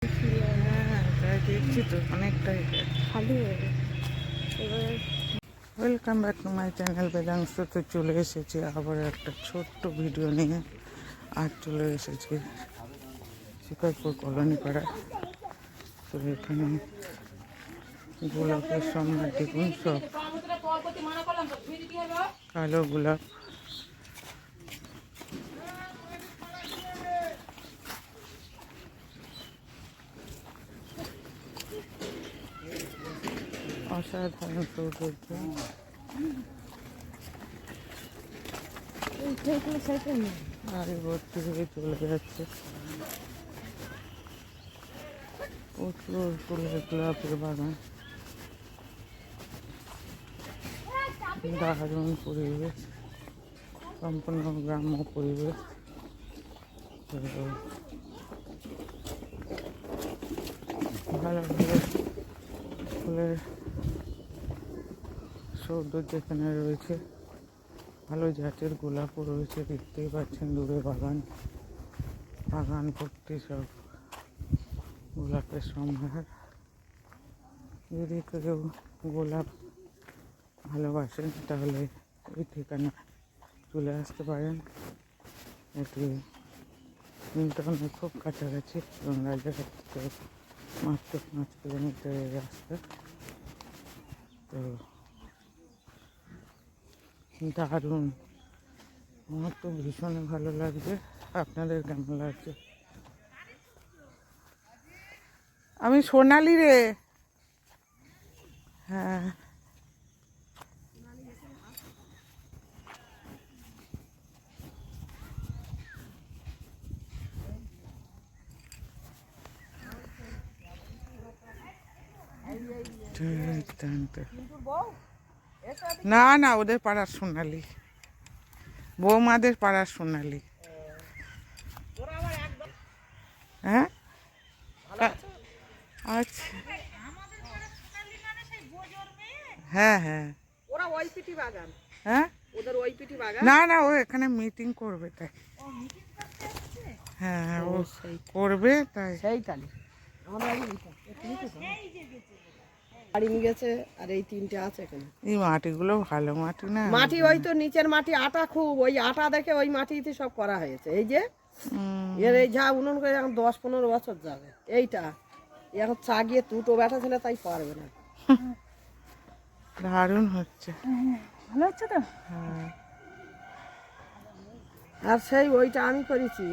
হ্যাঁ তাই দেখছি তো অনেকটাই খালি হয়ে গেছে এবার। Welcome back to my channel Vedansh. তো চলে এসেছি আবার একটা ছোট্ট ভিডিও নিয়ে। আর চলে এসেছি শিকারপুর কলোনি পাড়া। তো এখানে গোলাপের সম্রাট দেখুন, সব কালো গোলাপ। অসাধারণ সৌন্দর্য। আরে ভর্তি হয়ে চলে যাচ্ছে প্রচুর ফুলের গোলাপের বাগান। দারুণ পরিবেশ, সম্পূর্ণ গ্রাম্য পরিবেশ। ভালো ভালো ফুলের সৌন্দর্য এখানে রয়েছে। ভালো জাতের গোলাপও রয়েছে, দেখতেই পাচ্ছেন দূরে বাগান। বাগান ভর্তি সব গোলাপের সম্ভার। যদি কেউ গোলাপ ভালোবাসেন তাহলে এই ঠিকানা চলে আসতে পারেন। এটি নিউটাউনের খুব কাছাকাছি এবং রাজারহাট থেকে মাত্র 5 কিলোমিটারের রাস্তা। তো দারুণ, আমার তো ভীষণ ভালো লাগছে। আপনাদের কেমন লাগছে? আমি সোনালি রে। হ্যাঁ না না, ওদের পাড়ার সোনালি, বৌমাদের পাড়ার সোনালি। হ্যাঁ আচ্ছা, হ্যাঁ হ্যাঁ ওরা ওই পিটি বাগান, হ্যাঁ। ওদের ওই পিটি বাগান। না না, ও এখানে মিটিং করবে তাই। হ্যাঁ ও করবে তাই। সেই তালি আমার বাড়ি নিয়ে গেছে। আর এই 3টে আছে এখানে। এই মাটিগুলো ভালো মাটি না। মাটি ওই তো নিচের মাটি, আটা খুব, ওই আটা দেখে ওই মাটিতে সব করা হয়েছে। এই যে এর এই যা উনুন করে এখন 10-15 বছর যাবে। এইটা এখন চাগিয়ে দুটো ব্যাটা ছেলে তাই পারবে না। দারুণ হচ্ছে, ভালো হচ্ছে তো। হ্যাঁ। আর সেই ওইটা আমি করেছি।